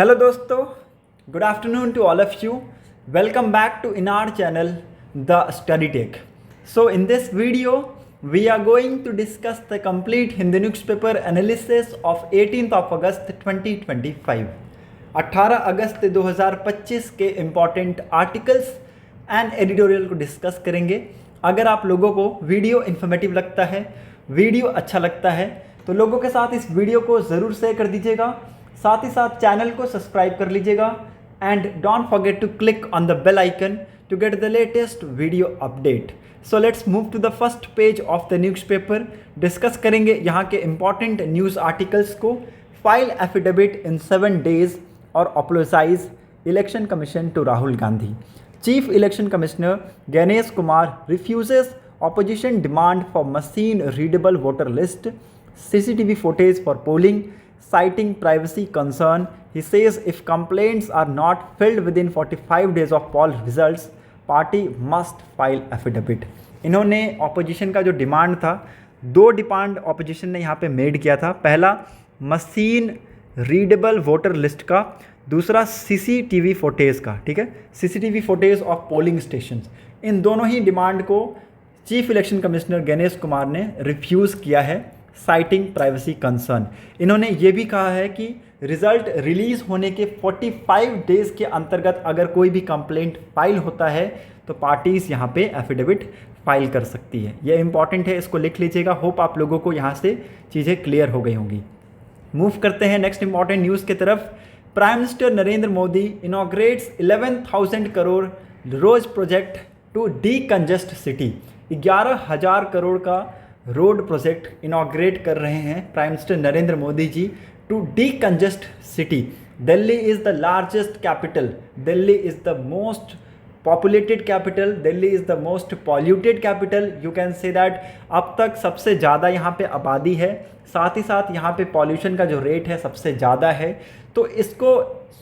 Hello dosto, good afternoon to all of you. Welcome back to in our channel The Study Tech. So in this video we are going to discuss the complete Hindi newspaper analysis of 18th of August 2025. 18 अगस्त 2025 के important articles and editorial को discuss करेंगे। अगर आप लोगों को video informative लगता है, video अच्छा लगता है तो लोगों के साथ इस वीडियो को ज़रूर शेयर कर दीजिएगा, साथ ही साथ चैनल को सब्सक्राइब कर लीजिएगा and don't forget to click on the bell icon to get the latest video update. So let's move to the first page of the newspaper. Discuss करेंगे यहाँ के इम्पॉर्टेंट न्यूज़ आर्टिकल्स को। File affidavit in 7 days और apologize election commission to Rahul Gandhi. Chief election commissioner Ganesh Kumar refuses opposition demand for machine readable voter list, CCTV footage for polling, citing privacy concern. He says if complaints are not filled within 45 days of poll results, party must file affidavit. इन्होंने opposition का जो demand था, 2 demand opposition ने यहाँ पे made किया था। पहला मशीन रीडेबल वोटर लिस्ट का, दूसरा CCTV फुटेज का। ठीक है, CCTV footage of polling station. इन दोनों ही डिमांड को chief election commissioner Ganesh Kumar ने रिफ्यूज़ किया है, साइटिंग प्राइवेसी कंसर्न। इन्होंने ये भी कहा है कि रिज़ल्ट रिलीज़ होने के 45 डेज़ के अंतर्गत अगर कोई भी कंप्लेंट फाइल होता है तो पार्टीज़ यहाँ पे एफिडेविट फाइल कर सकती है। ये इंपॉर्टेंट है, इसको लिख लीजिएगा। होप आप लोगों को यहाँ से चीज़ें क्लियर हो गई होंगी। मूव करते हैं नेक्स्ट इंपॉर्टेंट न्यूज़ की तरफ। Prime minister Narendra Modi inaugurates 11,000 crore road project to decongest city. 11,000 crore का रोड प्रोजेक्ट इनॉग्रेट कर रहे हैं prime minister Narendra Modi ji to decongest city. Delhi is the largest capital, Delhi is the most populated capital, Delhi is the most polluted capital. You can say that अब तक सबसे ज़्यादा यहाँ पे आबादी है, साथ ही साथ यहाँ पे पॉल्यूशन का जो रेट है सबसे ज़्यादा है। तो इसको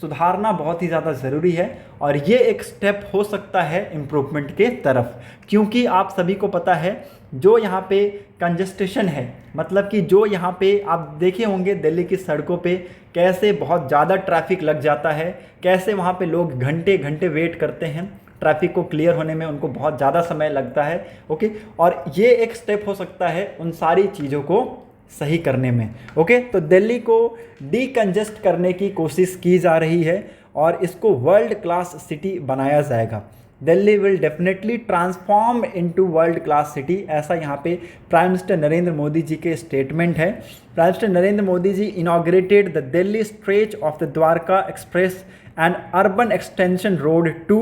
सुधारना बहुत ही ज़्यादा ज़रूरी है और ये एक स्टेप हो सकता है इम्प्रूवमेंट के तरफ, क्योंकि आप सभी को पता है जो यहाँ पे कंजस्टेशन है, मतलब कि जो यहाँ पे आप देखे होंगे दिल्ली की सड़कों पे कैसे बहुत ज़्यादा ट्रैफिक लग जाता है, कैसे वहाँ पे लोग घंटे घंटे वेट करते हैं, ट्रैफिक को क्लियर होने में उनको बहुत ज़्यादा समय लगता है। ओके, और ये एक स्टेप हो सकता है उन सारी चीज़ों को सही करने में। ओके, तो दिल्ली को डीकंजेस्ट करने की कोशिश की जा रही है और इसको वर्ल्ड क्लास सिटी बनाया जाएगा। Delhi will definitely transform into world class city, ऐसा यहाँ पे प्राइम मिनिस्टर नरेंद्र मोदी जी के स्टेटमेंट है। Prime minister Narendra Modi ji inaugurated the Delhi stretch of the Dwarka express and urban extension road to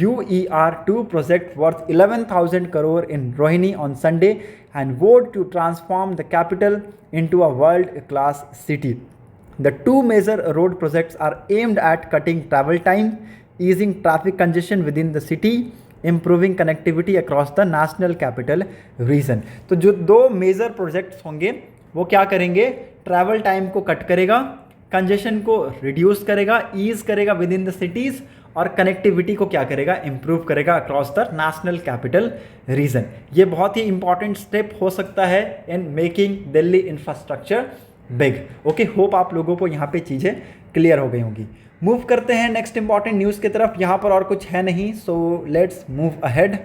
UER2 project worth 11,000 crore in Rohini on Sunday and vowed to transform the capital into a world-class city. The two major road projects are aimed at cutting travel time, easing traffic congestion within the city, improving connectivity across the national capital region. तो जो 2 major projects होंगे वो क्या करेंगे, travel time को cut करेगा, congestion को reduce करेगा, ईज करेगा विद इन द सिटीज़ और कनेक्टिविटी को क्या करेगा, इम्प्रूव करेगा across the national capital region. ये बहुत ही इंपॉर्टेंट स्टेप हो सकता है in making Delhi infrastructure big. Okay, hope आप लोगों को यहाँ पे चीज़ें क्लियर हो गई होंगी। मूव करते हैं नेक्स्ट इंपॉर्टेंट न्यूज़ की तरफ। यहाँ पर और कुछ है नहीं, so let's move ahead.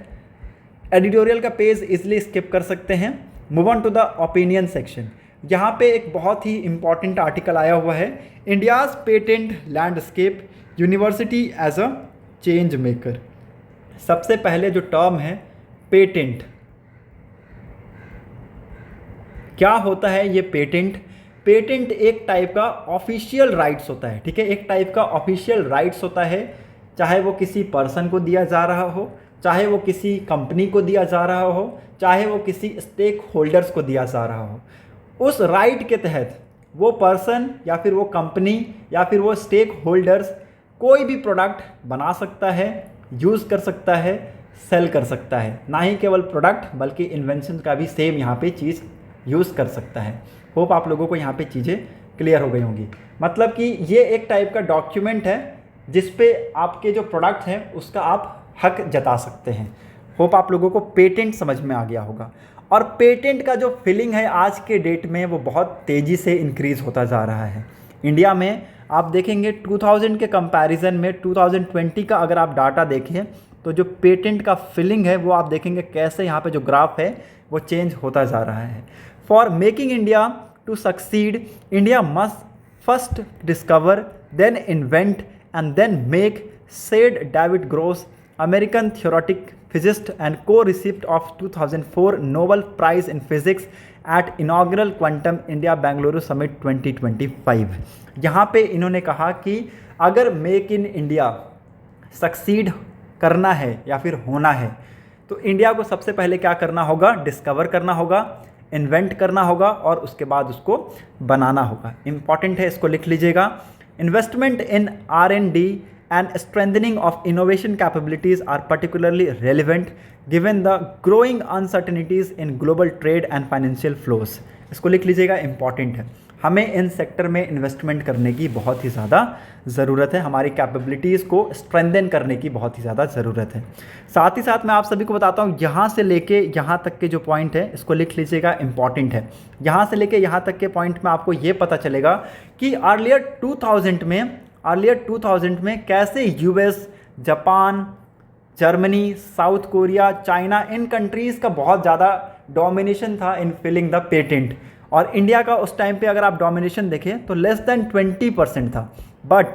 Editorial का पेज इजली स्किप कर सकते हैं। Move on to the opinion section. यहाँ पे एक बहुत ही इंपॉर्टेंट आर्टिकल आया हुआ है, India's patent landscape university as a change maker. सबसे पहले जो टर्म है पेटेंट, क्या होता है ये पेटेंट? पेटेंट एक टाइप का ऑफिशियल राइट्स होता है। ठीक है, एक टाइप का ऑफिशियल राइट्स होता है, चाहे वो किसी पर्सन को दिया जा रहा हो, चाहे वो किसी कंपनी को दिया जा रहा हो, चाहे वो किसी स्टेक होल्डर्स को दिया जा रहा हो। उस राइट के तहत वो पर्सन या फिर वो कंपनी या फिर वो स्टेक होल्डर्स कोई भी प्रोडक्ट बना सकता है, यूज़ कर सकता है, सेल कर सकता है। ना ही केवल प्रोडक्ट बल्कि इन्वेंशन का भी सेम यहाँ पे चीज़ यूज़ कर सकता है। होप आप लोगों को यहाँ पे चीज़ें क्लियर हो गई होंगी। मतलब कि ये एक टाइप का डॉक्यूमेंट है जिस पे आपके जो प्रोडक्ट हैं उसका आप हक जता सकते हैं। होप आप लोगों को पेटेंट समझ में आ गया होगा। और पेटेंट का जो फिलिंग है आज के डेट में वो बहुत तेज़ी से इंक्रीज़ होता जा रहा है। इंडिया में आप देखेंगे 2000 के कंपैरिजन में 2020 का अगर आप डाटा देखें तो जो पेटेंट का फिलिंग है वो आप देखेंगे कैसे यहाँ पे जो ग्राफ है वो चेंज होता जा रहा है। For making India to succeed, India must first discover, then invent and then make, said David Gross, American theoretic physicist and co-recipient of 2004 Nobel Prize in Physics at inaugural Quantum India Bangalore Summit 2025। यहाँ पे इन्होंने कहा कि अगर make in India succeed करना है या फिर होना है तो इंडिया को सबसे पहले क्या करना होगा, डिस्कवर करना होगा, इन्वेंट करना होगा और उसके बाद उसको बनाना होगा। इंपॉर्टेंट है, इसको लिख लीजिएगा। Investment in R&D and strengthening of innovation capabilities are particularly relevant given the growing uncertainties in global trade and financial flows। इसको लिख लीजिएगा, इंपॉर्टेंट है। हमें इन सेक्टर में इन्वेस्टमेंट करने की बहुत ही ज़्यादा ज़रूरत है, हमारी कैपेबिलिटीज़ को स्ट्रेंथन करने की बहुत ही ज़्यादा ज़रूरत है। साथ ही साथ मैं आप सभी को बताता हूँ यहाँ से लेके यहाँ तक के जो पॉइंट है इसको लिख लीजिएगा, इंपॉर्टेंट है। यहाँ से लेके यहाँ तक के पॉइंट में आपको ये पता चलेगा कि अर्लियर 2000 में कैसे US, Japan, Germany, South Korea, China, इन कंट्रीज़ का बहुत ज़्यादा डोमिनेशन था इन फिलिंग द पेटेंट, और इंडिया का उस टाइम पे अगर आप डोमिनेशन देखें तो लेस देन 20% था। But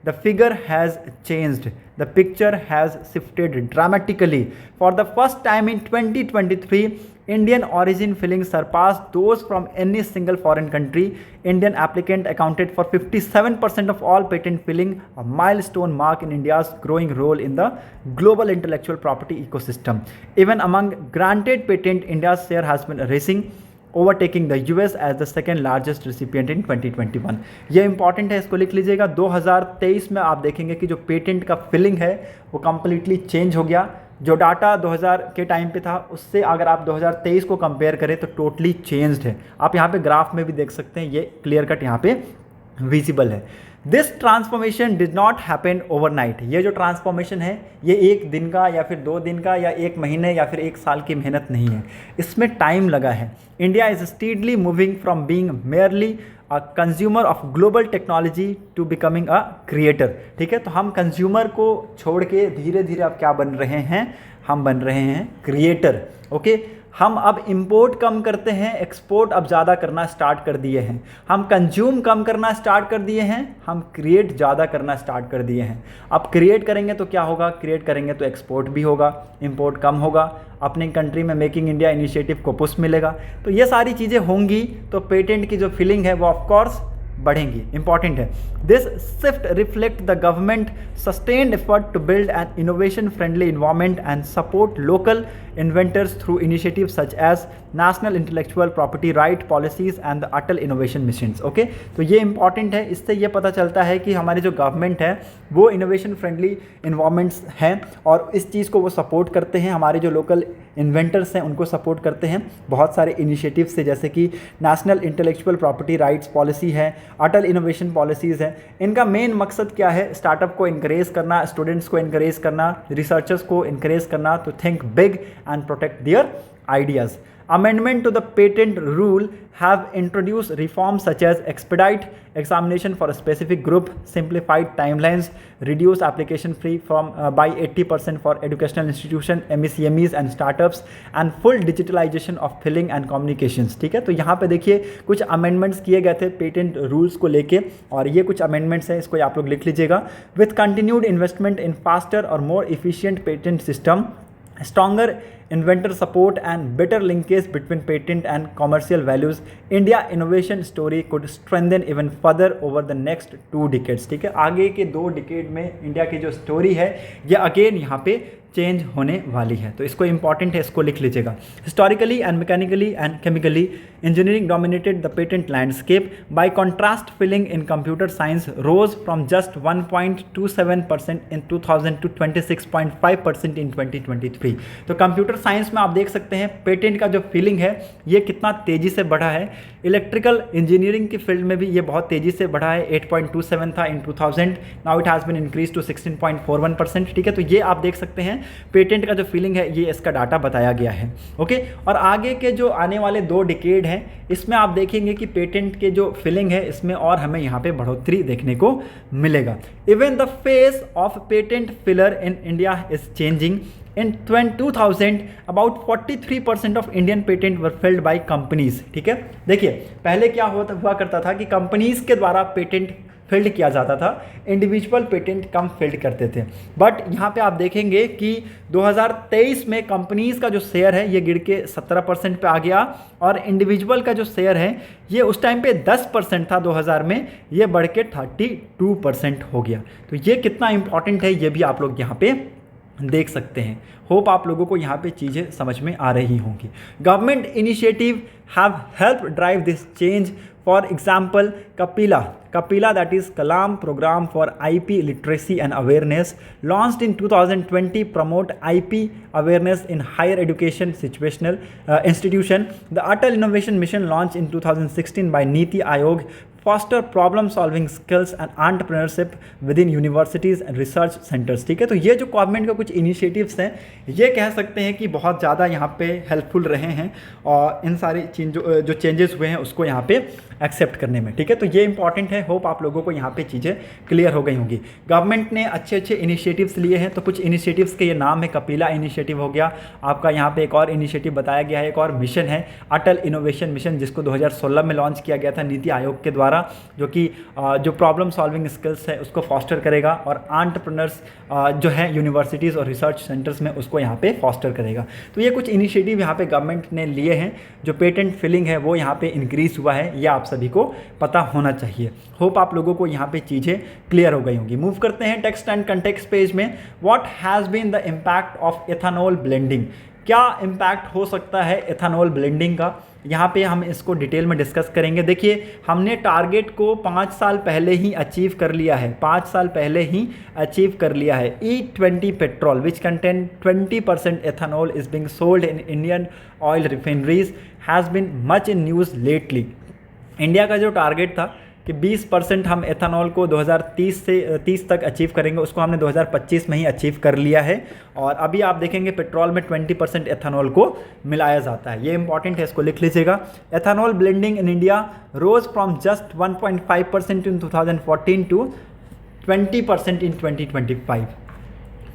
the figure has changed, the picture has shifted dramatically. For the first time in 2023 Indian origin filling surpassed those from any single foreign country. Indian applicant accounted for 57% of all patent filling, a milestone mark in India's growing role in the global intellectual property ecosystem. Even among granted patent, India's share has been rising, overtaking the US as the second largest recipient in 2021। ये important है, इसको लिख लीजिएगा। 2023 में आप देखेंगे कि जो पेटेंट का फिलिंग है वो कम्प्लीटली चेंज हो गया। जो डाटा 2000 के टाइम पे था उससे अगर आप 2023 को कंपेयर करें तो टोटली चेंज्ड है। आप यहाँ पे ग्राफ में भी देख सकते हैं, ये क्लियर कट यहाँ पे विजिबल है। This transformation did not happen overnight. ये जो ट्रांसफॉर्मेशन है ये एक दिन का या फिर 2 दिन का या 1 महीने या फिर 1 साल की मेहनत नहीं है, इसमें टाइम लगा है। India is steadily moving from being merely a consumer of global technology to becoming a creator. ठीक है, तो हम कंज्यूमर को छोड़ के धीरे धीरे अब क्या बन रहे हैं, हम बन रहे हैं क्रिएटर। ओके, हम अब इंपोर्ट कम करते हैं, एक्सपोर्ट अब ज़्यादा करना स्टार्ट कर दिए हैं। हम कंज्यूम कम करना स्टार्ट कर दिए हैं, हम क्रिएट ज़्यादा करना स्टार्ट कर दिए हैं। अब क्रिएट करेंगे तो क्या होगा, क्रिएट करेंगे तो एक्सपोर्ट भी होगा, इंपोर्ट कम होगा, अपनी कंट्री में मेकिंग इंडिया इनिशिएटिव को पुश मिलेगा। तो ये सारी चीज़ें होंगी तो पेटेंट की जो फिलिंग है वो ऑफकोर्स बढ़ेंगी। इंपॉर्टेंट है, this shift reflect the government sustained effort to build an innovation friendly environment and support local inventors through initiative such as national intellectual property right policies and the Atal innovation mission. Okay, तो ये important है, इससे ये पता चलता है कि हमारी जो गवर्नमेंट है वो इनोवेशन फ्रेंडली इन्वायरमेंट्स हैं और इस चीज़ को वो सपोर्ट करते हैं। हमारे जो लोकल इन्वेंटर्स हैं उनको सपोर्ट करते हैं बहुत सारे इनिशिएटिव से, जैसे कि national intellectual property rights policy है, अटल इनोवेशन पॉलिसीज़ है। इनका मेन मकसद क्या है, स्टार्टअप को इनकरेज करना, स्टूडेंट्स को इनकरेज करना, रिसर्चर्स को इनकरेज करना to think big and protect their ideas. Amendment to the patent rule have introduced reforms such as expedite examination for a specific group, simplified timelines, reduced application fee by 80% for educational institution, MECMEs and startups, and full digitalization of filling and communications। ठीक है, तो यहाँ पे देखिए कुछ amendments किए गए थे पेटेंट रूल्स को लेके और ये कुछ अमेंडमेंट्स हैं, इसको आप लोग लिख लीजिएगा। With continued investment in faster और more efficient patent system, stronger inventor support and better linkage between patent and commercial values, India innovation story could strengthen even further over the next 2 decades। ठीक है, आगे के 2 decade में India की जो story है ये अगेन यहाँ पे चेंज होने वाली है, तो इसको इंपॉर्टेंट है, इसको लिख लीजिएगा। Historically and mechanically and chemically engineering dominated the patent landscape, by contrast filing in computer science rose from just 1.27% in 2000 to 26.5% in 2023। तो कंप्यूटर साइंस में आप देख सकते हैं पेटेंट का जो फिलिंग है ये कितना तेज़ी से बढ़ा है। इलेक्ट्रिकल इंजीनियरिंग की फील्ड में भी ये बहुत तेज़ी से बढ़ा है, 8.27 था in 2000, now it has been increase to 16.41%। ठीक है, तो ये आप देख सकते हैं पेटेंट का जो फिलिंग है ये इसका डाटा बताया गया है। ओके, और आगे के जो आने वाले 2 डिकेड हैं इसमें आप देखेंगे कि पेटेंट के जो फिलिंग है इसमें और हमें यहाँ पे बढ़ोतरी देखने को मिलेगा। Even the face of patent filler in India is changing. In 2000 about 43% of Indian patent were filled by companies. ठीक है, देखिए पहले क्या हुआ करता था कि कंपनीज के द्वारा पेटेंट फिल्ड किया जाता था, इंडिविजुअल पेटेंट कम फिल्ड करते थे। बट यहाँ पे आप देखेंगे कि 2023 में कंपनीज का जो शेयर है ये गिर के 17% पे आ गया और इंडिविजुअल का जो शेयर है ये उस टाइम पे 10% था 2000 में, ये बढ़ के 32% हो गया। तो ये कितना इंपॉर्टेंट है ये भी आप लोग यहाँ पे देख सकते हैं। होप आप लोगों को यहाँ पे चीज़ें समझ में आ रही होंगी। Government initiative have help drive this change. For example Kapila, that is Kalam program for IP literacy and awareness, launched in 2020, promote IP awareness in higher education situational institution. The Atal Innovation Mission launched in 2016 by Niti Aayog, foster problem solving skills and entrepreneurship within universities and research centers। ठीक है, तो ये जो government का कुछ initiatives हैं ये कह सकते हैं कि बहुत ज़्यादा यहाँ पे हेल्पफुल रहे हैं और इन सारी जो चेंजेस हुए हैं उसको यहाँ पे एक्सेप्ट करने में। ठीक है, तो ये इंपॉर्टेंट है। होप आप लोगों को यहाँ पे चीज़ें क्लियर हो गई होंगी। गवर्नमेंट ने अच्छे इनिशिएटिव्स लिए हैं, तो कुछ इनिशिएटिव्स के ये नाम है। कपिला इनिशिएटिव हो गया आपका, यहाँ पे एक और इनिशिएटिव बताया गया है, एक और मिशन है अटल इनोवेशन मिशन, जिसको 2016 में लॉन्च किया गया था नीति आयोग के द्वारा, जो कि जो प्रॉब्लम सॉल्विंग स्किल्स है उसको फॉस्टर करेगा और एंटरप्रेन्योर्स जो है यूनिवर्सिटीज़ और रिसर्च सेंटर्स में उसको यहाँ पे फॉस्टर करेगा। तो ये कुछ इनिशिएटिव यहाँ पे गवर्नमेंट ने लिए हैं। जो पेटेंट फिलिंग है वो यहाँ पे इंक्रीज हुआ है, ये आप सभी को पता होना चाहिए। होप आप लोगों को यहाँ पे चीज़ें क्लियर हो गई होंगी। मूव करते हैं टेक्स्ट एंड कंटेक्स्ट पेज में। What has been the impact of ethanol blending. क्या इम्पैक्ट हो सकता है एथेनॉल ब्लेंडिंग का, यहाँ पे हम इसको डिटेल में डिस्कस करेंगे। देखिए हमने टारगेट को 5 साल पहले ही अचीव कर लिया है, 5 साल पहले ही अचीव कर लिया है। E20 petrol which contain 20% ethanol is being sold in Indian Oil refineries has been much in news lately. India का जो टारगेट था कि 20% हम एथेनॉल को 2030 तक अचीव करेंगे, उसको हमने 2025 में ही अचीव कर लिया है। और अभी आप देखेंगे पेट्रोल में 20% एथेनॉल को मिलाया जाता है, ये इंपॉर्टेंट है, इसको लिख लीजिएगा। Ethanol blending in India rose from just 1.5% in 2014 to 20% in 2025।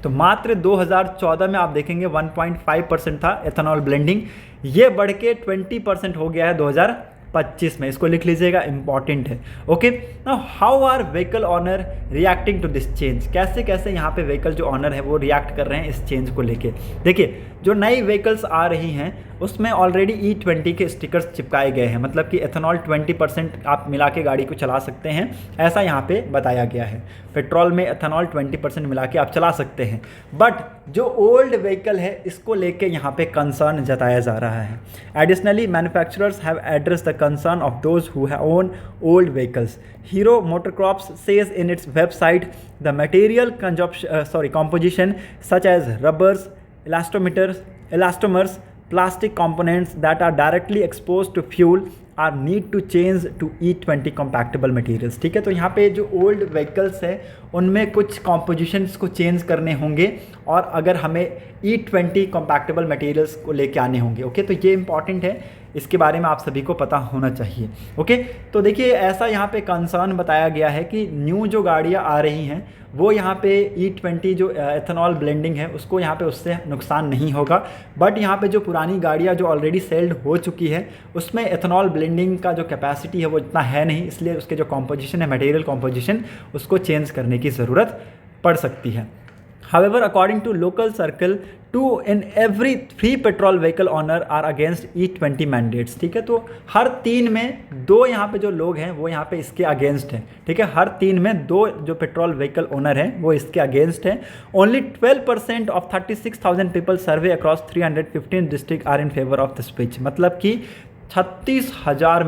तो मात्र 2014 में आप देखेंगे 1.5% था एथेनॉल ब्लेंडिंग, ये बढ़ के 20% हो गया है 2025 में, इसको लिख लीजिएगा, इंपॉर्टेंट है। Okay, now how are vehicle owner reacting to this change. कैसे कैसे यहाँ पे व्हीकल जो ऑनर है वो रिएक्ट कर रहे हैं इस चेंज को लेके। देखिए जो नई व्हीकल्स आ रही हैं उसमें ऑलरेडी E20 के स्टिकर्स चिपकाए गए हैं, मतलब कि एथेनॉल 20% आप मिला के गाड़ी को चला सकते हैं, ऐसा यहाँ पे बताया गया है। पेट्रोल में एथेनॉल 20% मिला के आप चला सकते हैं। बट जो ओल्ड व्हीकल है इसको लेके यहाँ पे कंसर्न जताया जा रहा है। Additionally manufacturers have address the concern of those who own old vehicles. Hero MotoCorp says in its website the material composition such as rubbers, elastomers, plastic components that are directly exposed to fuel are need to change to E20 compatible materials। ठीक है, तो यहाँ पे जो old vehicles है उनमें कुछ compositions को चेंज करने होंगे और अगर हमें E20 compatible materials को लेके आने होंगे। ओके, तो ये इंपॉर्टेंट है, इसके बारे में आप सभी को पता होना चाहिए। ओके, तो देखिए ऐसा यहाँ पे कंसर्न बताया गया है कि न्यू जो गाड़ियाँ आ रही हैं वो यहाँ पे E20 जो एथेनॉल ब्लेंडिंग है उसको यहाँ पे उससे नुकसान नहीं होगा। बट यहाँ पे जो पुरानी गाड़ियाँ जो ऑलरेडी सेल्ड हो चुकी है उसमें एथेनॉल ब्लेंडिंग का जो कैपेसिटी है वो इतना है नहीं, इसलिए उसके जो कॉम्पोजिशन है, मटेरियल कॉम्पोजिशन, उसको चेंज करने की ज़रूरत पड़ सकती है। However, according to local circle, 2 in every 3 petrol vehicle owner are against E20 mandates। ठीक है, तो हर 3 में 2 यहाँ पे जो लोग हैं वो यहाँ पे इसके अगेंस्ट हैं। ठीक है, हर 3 में 2 जो पेट्रोल व्हीकल ओनर हैं वो इसके अगेंस्ट हैं। Only 12% of 36,000 people survey across 315 district are in favour of the switch. मतलब कि 36,000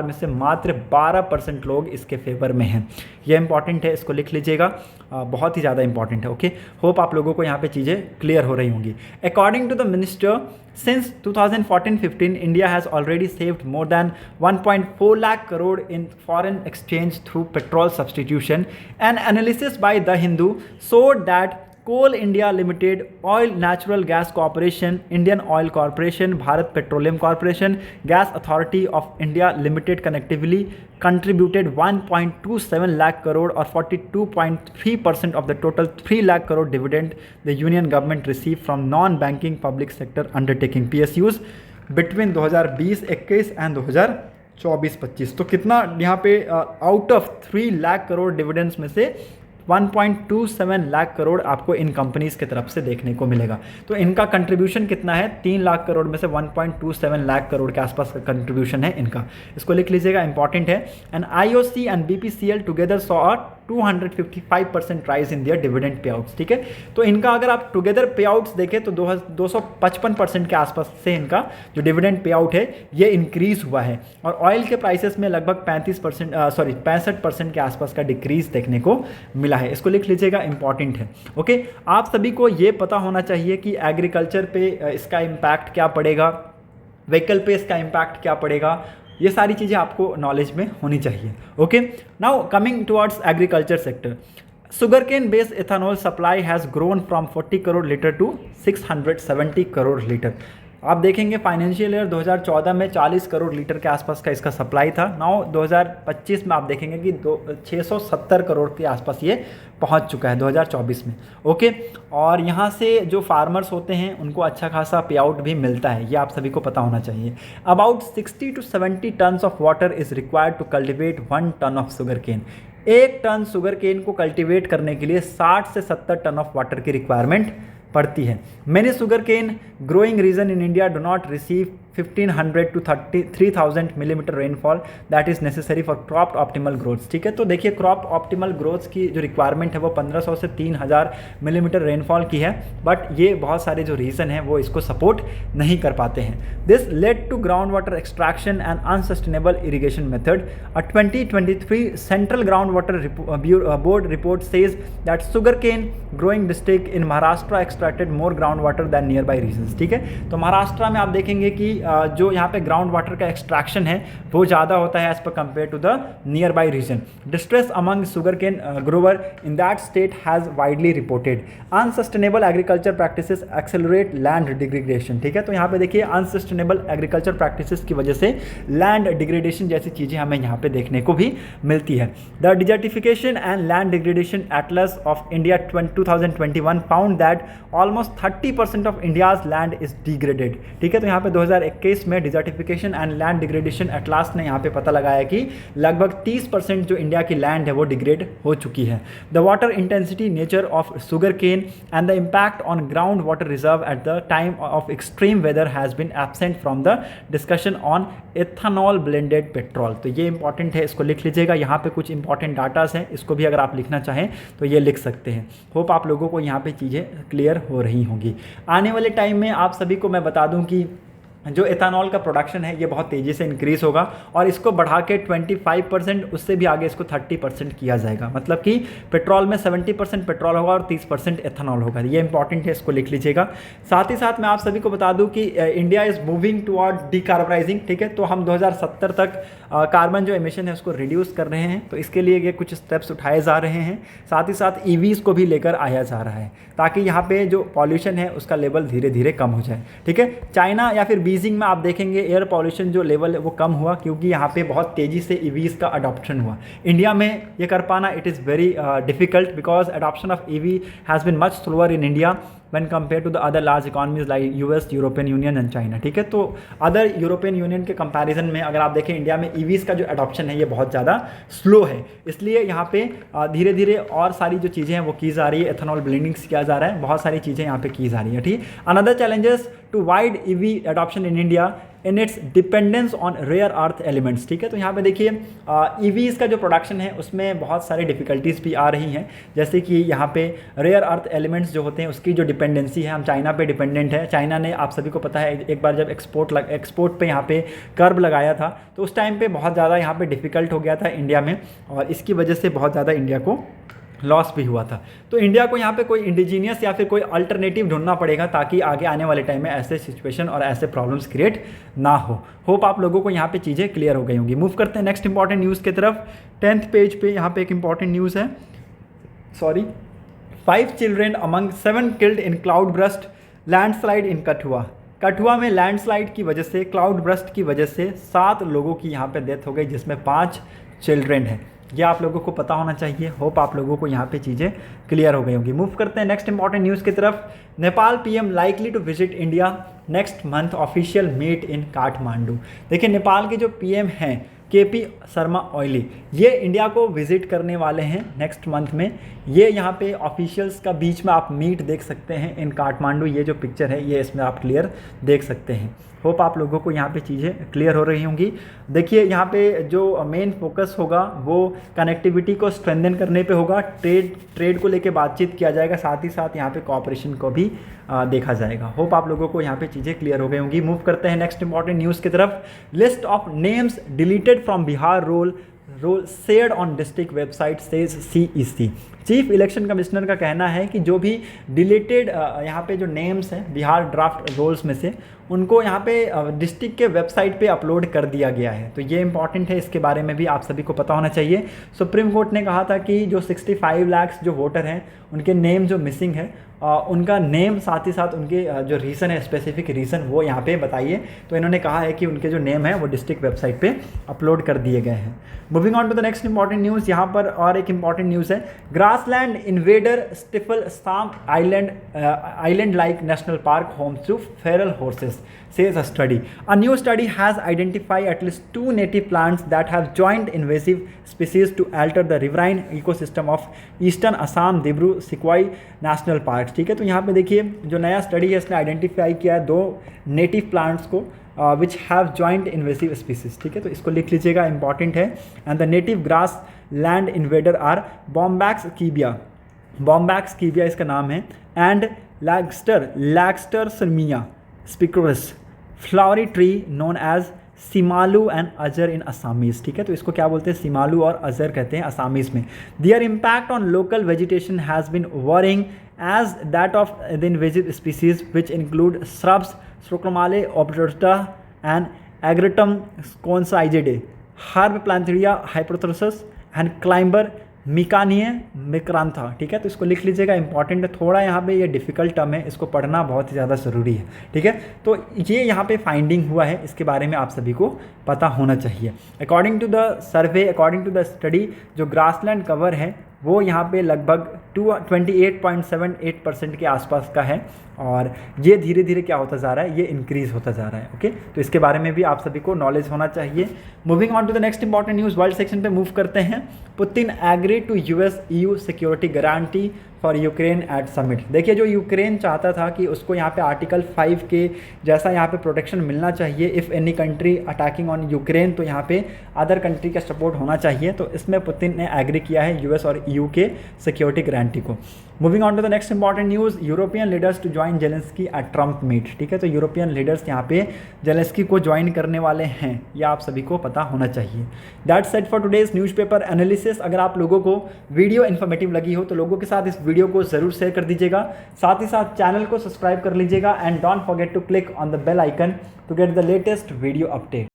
में से मात्र 12% लोग इसके फेवर में हैं। ये इंपॉर्टेंट है, इसको लिख लीजिएगा, बहुत ही ज़्यादा इंपॉर्टेंट है। ओके, होप आप लोगों को यहाँ पे चीज़ें क्लियर हो रही होंगी। According to the minister, since 2014-15 India has already saved more than 1.4 lakh crore in foreign exchange through petrol substitution. An analysis by the Hindu showed that coal India limited, oil natural gas corporation, Indian oil corporation, Bharat petroleum corporation, gas authority of India limited collectively contributed 1.27 lakh crore और 42.3% of the total 3 lakh crore dividend the union government receive from non banking public sector undertaking PSUs between 2020-21 and 2024-25। तो कितना यहाँ पे out of 3 lakh crore dividends में से 1.27 लाख करोड़ आपको इन companies की तरफ से देखने को मिलेगा। तो इनका कंट्रीब्यूशन कितना है, 3 लाख करोड़ में से 1.27 लाख करोड़ के आसपास का कंट्रीब्यूशन है इनका, इसको लिख लीजिएगा, इंपॉर्टेंट है। And IOC and BPCL together saw a 255% rise in their dividend payouts. ठीक है, तो इनका अगर आप टुगेदर पे आउट्स देखें तो 255% के आसपास से इनका जो डिविडेंड पे आउट है ये इंक्रीज हुआ है। और ऑयल के प्राइसेस में लगभग 65% के आसपास का डिक्रीज देखने को मिला है, इसको लिख लीजिएगा, इंपॉर्टेंट है। ओके, आप सभी को ये पता होना चाहिए कि एग्रीकल्चर पे इसका इम्पैक्ट क्या पड़ेगा, व्हीकल पे इसका इम्पैक्ट क्या पड़ेगा, ये सारी चीज़ें आपको नॉलेज में होनी चाहिए। Okay, now coming towards agriculture sector, sugarcane based ethanol supply has grown from 40 crore litre to 670 crore litre. आप देखेंगे फाइनेंशियल ईयर 2014 में 40 करोड़ लीटर के आसपास का इसका सप्लाई था। नाउ 2025 में आप देखेंगे कि 670 करोड़ के आसपास ये पहुंच चुका है 2024 में। ओके, और यहाँ से जो फार्मर्स होते हैं उनको अच्छा खासा पे आउट भी मिलता है, ये आप सभी को पता होना चाहिए। About 60 to 70 tons of water is required to cultivate 1 ton of sugar cane. 1 ton sugar cane को कल्टिवेट करने के लिए 60 से 70 टन ऑफ वाटर की रिक्वायरमेंट पड़ती है। Many sugar cane growing region in India do not receive 1500 to 3000 millimetre rainfall that is necessary for crop optimal growth. ठीक है, तो देखिए क्रॉप ऑप्टिमल ग्रोथ की जो रिक्वायरमेंट है वो 1500 से 3000 मिलीमीटर रेनफॉल की है, बट ये बहुत सारे जो रीज़न हैं वो इसको सपोर्ट नहीं कर पाते हैं। This led to ground water extraction and unsustainable irrigation method. A 2023 central ground water board report says that sugar cane growing district in Maharashtra extracted more ground water than nearby regions. ठीक है, तो महाराष्ट्र में आप देखेंगे कि जो यहाँ पे ग्राउंड वाटर का एक्सट्रैक्शन है वो ज़्यादा होता है as per compare to the nearby region. Distress among sugar cane grower in that state has widely reported. Unsustainable agriculture practices accelerate land degradation. ठीक है, तो यहाँ पे देखिए अनसस्टेनेबल एग्रीकल्चर प्रैक्टिसेस की वजह से लैंड डिग्रेडेशन जैसी चीज़ें हमें यहाँ पे देखने को भी मिलती है। The desertification and land degradation Atlas of India 2021 found that almost 30% of India's land is degraded. ठीक है, तो यहाँ पे 2021 में desertification and land degradation atlas ने यहाँ पे पता लगाया कि लगभग 30% जो इंडिया की लैंड है वो डिग्रेड हो चुकी है। The water intensity nature of sugar cane and the impact on ground water reserve at the time of extreme weather has been absent from the discussion on ethanol blended petrol. तो ये important है, इसको लिख लीजिएगा। यहाँ पे कुछ important datas हैं, इसको भी अगर आप लिखना चाहें तो ये लिख सकते हैं। होप आप लोगों को यहाँ पे चीज़ें क्लियर हो रही होंगी। आने वाले टाइम में आप सभी को मैं बता दूँ कि जो एथेनॉल का प्रोडक्शन है ये बहुत तेज़ी से इंक्रीज़ होगा और इसको बढ़ा के 25%, उससे भी आगे इसको 30% किया जाएगा। मतलब कि पेट्रोल में 70% पेट्रोल होगा और 30% एथेनॉल होगा। ये इंपॉर्टेंट है, इसको लिख लीजिएगा। साथ ही साथ मैं आप सभी को बता दूं कि इंडिया इज़ मूविंग टुवर्ड डीकार्बनाइजिंग। ठीक है, तो हम 2070 तक कार्बन जो एमिशन है उसको रिड्यूस कर रहे हैं, तो इसके लिए ये कुछ स्टेप्स उठाए जा रहे हैं। साथ ही साथ EVs को भी लेकर आया जा रहा है ताकि यहाँ पे जो पॉल्यूशन है उसका लेवल धीरे धीरे कम हो जाए। ठीक है, चाइना या फिर बीजिंग में आप देखेंगे एयर पॉल्यूशन जो लेवल है वो कम हुआ क्योंकि यहाँ पे बहुत तेज़ी से EVs का अडॉप्शन हुआ। इंडिया में ये कर पाना it is very difficult because adoption of EV has been much slower in India when compared to the other large economies like US, European union and China. ठीक है, तो अदर यूरोपियन यूनियन के comparison में अगर आप देखें India में EVs का जो अडॉप्शन है ये बहुत ज़्यादा स्लो है, इसलिए यहाँ पे धीरे धीरे और सारी जो चीज़ें हैं वो की जा रही है। एथेनॉल ब्लेंडिंग्स किया जा रहा है, बहुत सारी चीज़ें यहाँ पे की जा रही है। ठीक, another challenges to wide EV adoption in India in its dependence on rare earth elements. ठीक है, तो यहाँ पे देखिए EVs का जो प्रोडक्शन है उसमें बहुत सारी डिफिकल्टीज भी आ रही हैं, जैसे कि यहाँ पे रेयर अर्थ एलिमेंट्स जो होते हैं उसकी जो डिपेंडेंसी है, हम चाइना पे डिपेंडेंट है। चाइना ने आप सभी को पता है एक बार जब एक्सपोर्ट पे यहाँ पे कर्व लगाया था तो उस टाइम पे बहुत ज़्यादा यहाँ पे डिफ़िकल्ट हो गया था इंडिया में और इसकी वजह से बहुत ज़्यादा इंडिया को लॉस भी हुआ था। तो इंडिया को यहाँ पे कोई इंडिजीनियस या फिर कोई अल्टरनेटिव ढूंढना पड़ेगा ताकि आगे आने वाले टाइम में ऐसे सिचुएशन और ऐसे प्रॉब्लम्स क्रिएट ना हो। होप आप लोगों को यहाँ पे चीज़ें क्लियर हो गई होंगी। मूव करते हैं नेक्स्ट इंपॉर्टेंट न्यूज़ की तरफ। 10th पेज पे यहाँ पे एक इंपॉर्टेंट न्यूज़ है, 5 children among 7 killed in cloud burst landslide in Kathua. Kathua में लैंडस्लाइड की वजह से, क्लाउड ब्रस्ट की वजह से 7 लोगों की यहाँ पे डेथ हो गई, जिसमें 5 चिल्ड्रेन है। ये आप लोगों को पता होना चाहिए। होप आप लोगों को यहाँ पे चीज़ें क्लियर हो गई होंगी। मूव करते हैं नेक्स्ट इंपॉर्टेंट न्यूज़ की तरफ। Nepal PM likely to visit India next month, official meet in Kathmandu. देखिए नेपाल के जो पीएम हैं केपी शर्मा ओली, ये इंडिया को विजिट करने वाले हैं नेक्स्ट मंथ में। ये यहाँ पे ऑफिशियल्स का बीच में आप मीट देख सकते हैं इन काठमांडू। ये जो पिक्चर है ये इसमें आप क्लियर देख सकते हैं। होप आप लोगों को यहाँ पे चीज़ें क्लियर हो रही होंगी। देखिए यहाँ पे जो मेन फोकस होगा वो कनेक्टिविटी को स्ट्रेंथन करने पे होगा। ट्रेड को लेके बातचीत किया जाएगा, साथ ही साथ यहाँ पे कोऑपरेशन को भी देखा जाएगा। होप आप लोगों को यहाँ पे चीज़ें क्लियर हो गई होंगी। मूव करते हैं नेक्स्ट इंपॉर्टेंट न्यूज़ की तरफ। List of names deleted from Bihar roll shared on district website says CEC। Chief election commissioner का कहना है कि जो भी डिलीटेड यहाँ पे जो नेम्स हैं बिहार ड्राफ्ट रोल्स में से, उनको यहाँ पे डिस्ट्रिक्ट के वेबसाइट पे अपलोड कर दिया गया है। तो ये इंपॉर्टेंट है, इसके बारे में भी आप सभी को पता होना चाहिए। सुप्रीम कोर्ट ने कहा था कि जो 65 लाख जो वोटर हैं उनके नेम जो मिसिंग है, उनका नेम साथ ही साथ उनके जो रीज़न है, स्पेसिफिक रीज़न वो यहाँ पे बताइए। तो इन्होंने कहा है कि उनके जो नेम है वो डिस्ट्रिक्ट वेबसाइट पे अपलोड कर दिए गए हैं। Moving on to the next important news. यहाँ पर और एक इंपॉर्टेंट न्यूज़ है। ग्रासलैंड इन्वेडर स्टिफल साम island like national park home to feral horses, says a study. A new study has identified at least 2 native plants that have joined invasive species to alter the riverine ecosystem of eastern Assam Dibru Sequoia National Park। ठीक है, तो यहाँ पे देखिए जो नया study है इसने आइडेंटिफाई किया है 2 नेटिव प्लांट्स को which have joint invasive species. ठीक है, तो इसको लिख लीजिएगा, इंपॉर्टेंट है। And the native grass land invader are bombax ceiba इसका नाम है, and lagerstroemia speciosa flowery tree known as simalu and ajar in Assamese. ठीक है, तो इसको क्या बोलते हैं, सिमालू और अजर कहते हैं असामीज में। Their impact on local vegetation has been worrying as that of the invasive species which include shrubs Strochomale obtusa and Agritum consaidae, Herb Plantaria hyperthrus and Climber मिकानिए मिक्रांथा। ठीक है, तो इसको लिख लीजिएगा, इंपॉर्टेंट है। थोड़ा यहाँ पे ये डिफ़िकल्ट टर्म है, इसको पढ़ना बहुत ही ज़्यादा ज़रूरी है। ठीक है, तो ये यहाँ पे फाइंडिंग हुआ है, इसके बारे में आप सभी को पता होना चाहिए। According to the survey, according to the study, जो ग्रासलैंड कवर है वो यहाँ पे लगभग 28.78% के आसपास का है, और ये धीरे धीरे क्या होता जा रहा है, ये इंक्रीज़ होता जा रहा है। ओके, तो इसके बारे में भी आप सभी को नॉलेज होना चाहिए। Moving on to the next important news, world section पे मूव करते हैं। Putin agree to US-EU security guarantee for Ukraine at summit. देखिए, जो यूक्रेन चाहता था कि उसको यहाँ पे आर्टिकल 5 के जैसा यहाँ पे प्रोटेक्शन मिलना चाहिए, if any country attacking on Ukraine, तो यहाँ पे अदर कंट्री का सपोर्ट होना चाहिए। तो इसमें पुतिन ने एग्री किया है US और EU के सिक्योरिटी गारंटी को। Moving on to the next important news, European leaders to join Zelensky at Trump meet. ठीक है, तो यूरोपियन लीडर्स यहाँ पे जेलेंस्की को ज्वाइन करने वाले हैं, यह आप सभी को पता होना चाहिए। That's set for today's newspaper analysis. अगर आप लोगों को वीडियो इन्फॉर्मेटिव लगी हो तो लोगों के साथ इस वीडियो को ज़रूर शेयर कर दीजिएगा, साथ ही साथ चैनल को सब्सक्राइब कर लीजिएगा, and don't forget to click on the bell icon to get the latest video update.